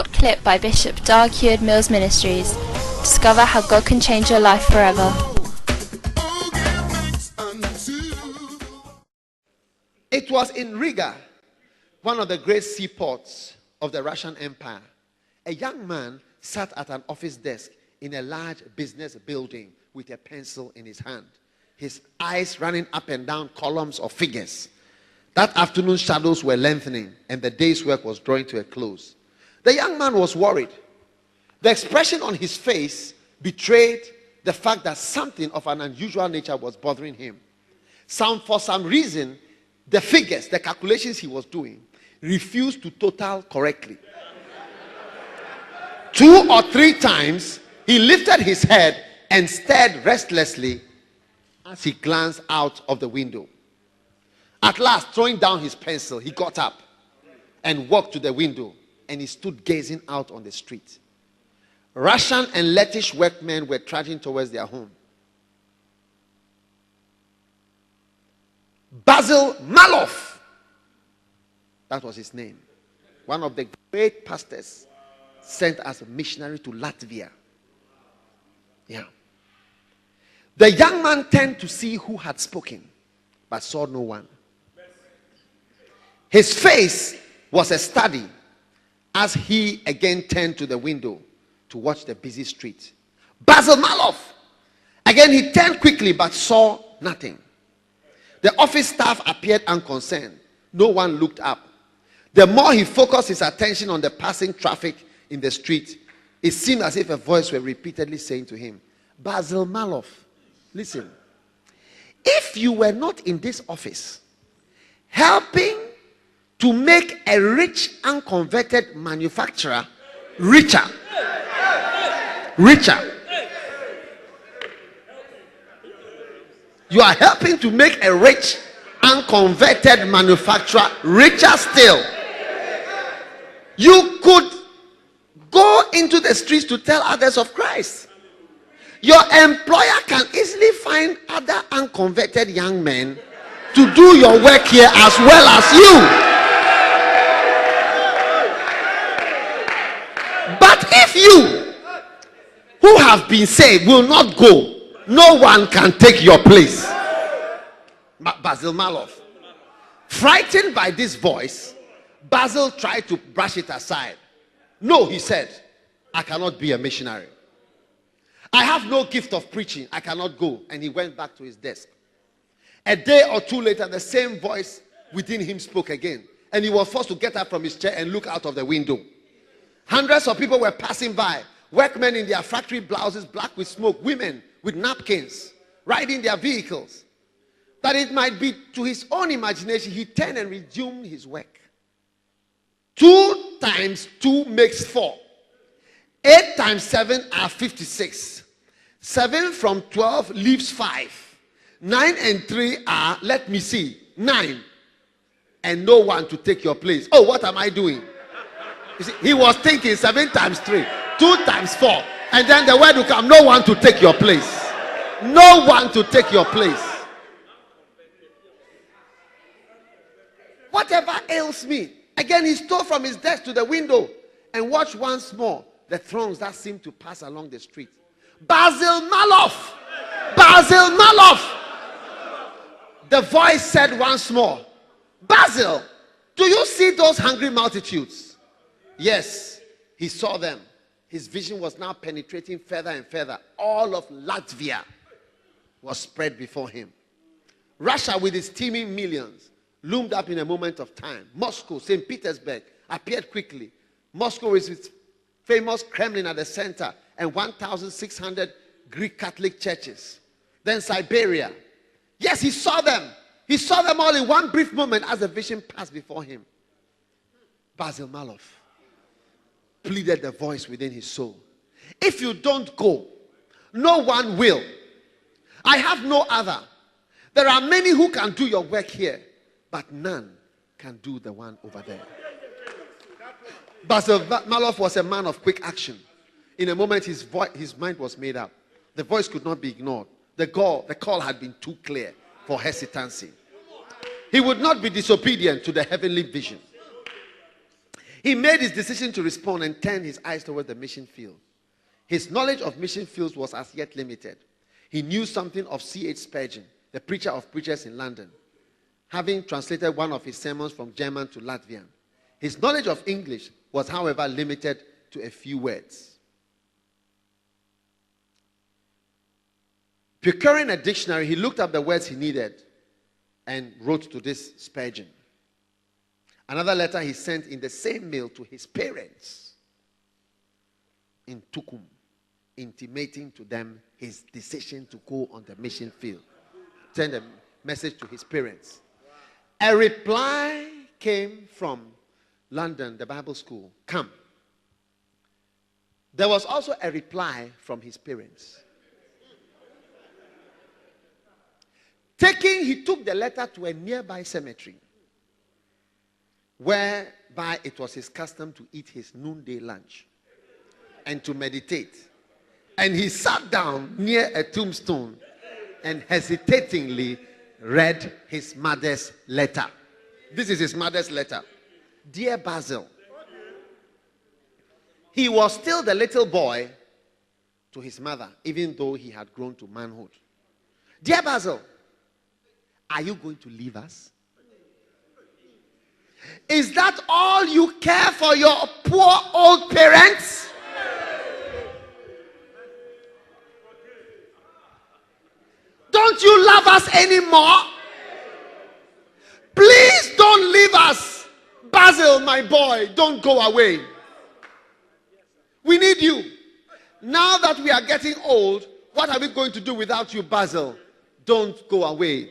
short clip by Bishop Dag Heward-Mills Ministries. Discover how God can change your life forever. It was in Riga, one of the great seaports of the Russian Empire. A young man sat at an office desk in a large business building with a pencil in his hand, his eyes running up and down columns of figures. That afternoon, shadows were lengthening and the day's work was drawing to a close. The young man was worried. The expression on his face betrayed the fact that something of an unusual nature was bothering him. For some reason, the figures, the calculations he was doing, refused to total correctly. 2 or 3 times, he lifted his head and stared restlessly as he glanced out of the window. At last, throwing down his pencil, he got up and walked to the window, and he stood gazing out on the street. Russian and Lettish workmen were trudging towards their home. Basil Malov, that was his name, one of the great pastors sent as a missionary to Latvia. Yeah. The young man turned to see who had spoken, but saw no one. His face was a study as he again turned to the window to watch the busy street. Basil Malov! Again he turned quickly but saw nothing. The office staff appeared unconcerned. No one looked up. The more he focused his attention on the passing traffic in the street, it seemed as if a voice were repeatedly saying to him, Basil Malov, listen, if you were not in this office helping to make a rich unconverted manufacturer richer, you are helping to make a rich unconverted manufacturer richer still. You could go into the streets to tell others of Christ. Your employer can easily find other unconverted young men to do your work here as well as you. But if you who have been saved will not go, no one can take your place. Basil Malov. Frightened by this voice, Basil tried to brush it aside. No, he said, I cannot be a missionary. I have no gift of preaching. I cannot go. And he went back to his desk. A day or two later, the same voice within him spoke again. And he was forced to get up from his chair and look out of the window. Hundreds of people were passing by. Workmen in their factory blouses, black with smoke. Women with napkins, riding their vehicles. That it might be to his own imagination, he turned and resumed his work. 2 times 2 makes 4. 8 times 7 are 56. 7 from 12 leaves 5. 9 and 3 are, let me see, 9. And no one to take your place. Oh, what am I doing? You see, he was thinking 7 times 3, 2 times 4. And then the word will come, no one to take your place. No one to take your place. Whatever ails me. Again, he stole from his desk to the window and watched once more the throngs that seemed to pass along the street. Basil Malov! Basil Malov! The voice said once more, Basil, do you see those hungry multitudes? Yes, he saw them. His vision was now penetrating further and further. All of Latvia was spread before him. Russia, with its teeming millions, loomed up in a moment of time. Moscow, St. Petersburg, appeared quickly. Moscow with its famous Kremlin at the center and 1,600 Greek Catholic churches. Then Siberia. Yes, he saw them. He saw them all in one brief moment as the vision passed before him. Basil Malov pleaded the voice within his soul. If you don't go, no one will. I have no other. There are many who can do your work here, but none can do the one over there. Basil Malov was a man of quick action. In a moment, his mind was made up. The voice could not be ignored. The call had been too clear for hesitancy. He would not be disobedient to the heavenly vision. He made his decision to respond and turned his eyes toward the mission field. His knowledge of mission fields was as yet limited. He knew something of C.H. Spurgeon, the preacher of preachers in London, having translated one of his sermons from German to Latvian. His knowledge of English was, however, limited to a few words. Procuring a dictionary, he looked up the words he needed and wrote to this Spurgeon. Another letter he sent in the same mail to his parents in Tukum, intimating to them his decision to go on the mission field. Send a message to his parents. A reply came from London, the Bible school. Come. There was also a reply from his parents. He took the letter to a nearby cemetery, whereby it was his custom to eat his noonday lunch and to meditate. And he sat down near a tombstone and hesitatingly read his mother's letter. This is his mother's letter. Dear Basil, he was still the little boy to his mother, even though he had grown to manhood. Dear Basil, are you going to leave us? Is that all you care for your poor old parents? Don't you love us anymore? Please don't leave us. Basil, my boy, don't go away. We need you. Now that we are getting old, what are we going to do without you, Basil? Don't go away.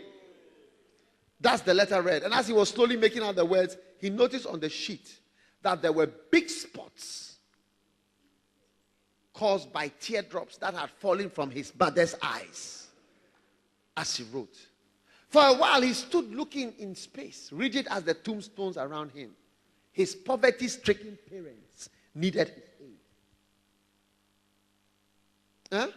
That's the letter read. And as he was slowly making out the words, he noticed on the sheet that there were big spots caused by teardrops that had fallen from his mother's eyes as he wrote. For a while, he stood looking in space, rigid as the tombstones around him. His poverty-stricken parents needed his aid. Huh?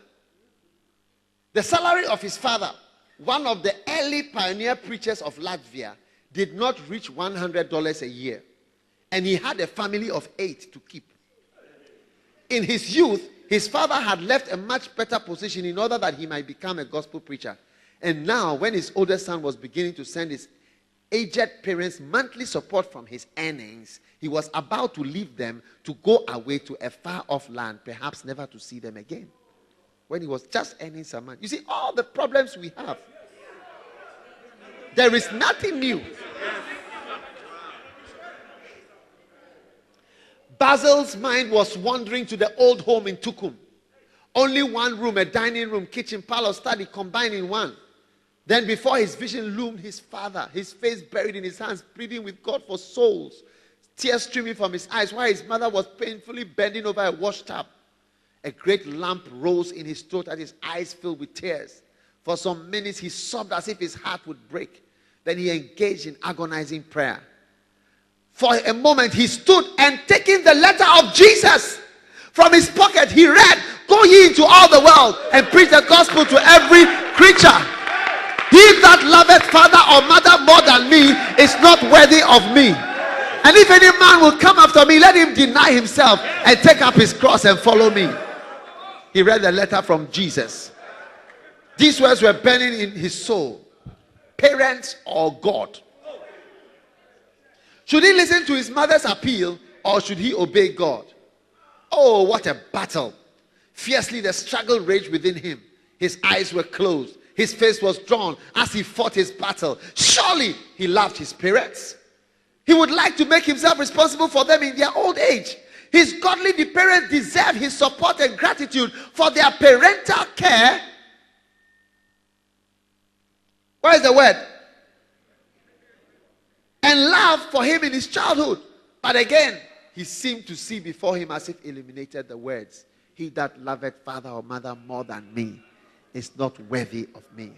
The salary of his father, one of the early pioneer preachers of Latvia, did not reach $100 a year. And he had a family of 8 to keep. In his youth, his father had left a much better position in order that he might become a gospel preacher. And now, when his older son was beginning to send his aged parents monthly support from his earnings, he was about to leave them to go away to a far-off land, perhaps never to see them again. When he was just earning some money. You see, all the problems we have, there is nothing new. Basil's mind was wandering to the old home in Tukum. Only one room, a dining room, kitchen, parlor, study combined in one. Then before his vision loomed his father, his face buried in his hands, pleading with God for souls, tears streaming from his eyes, while his mother was painfully bending over a wash tub. A great lump rose in his throat and his eyes filled with tears. For some minutes he sobbed as if his heart would break. Then he engaged in agonizing prayer. For a moment he stood and, taking the letter of Jesus from his pocket, he read, "Go ye into all the world and preach the gospel to every creature. He that loveth father or mother more than me is not worthy of me. And if any man will come after me, let him deny himself and take up his cross and follow me." He read the letter from Jesus. These words were burning in his soul. Parents or God? Should he listen to his mother's appeal or should he obey God? Oh, what a battle. Fiercely the struggle raged within him. His eyes were closed. His face was drawn as he fought his battle. Surely he loved his parents. He would like to make himself responsible for them in their old age. His godly parents deserve his support and gratitude for their parental care. What is the word? And love for him in his childhood. But again, he seemed to see before him, as if eliminated, the words, "He that loveth father or mother more than me is not worthy of me."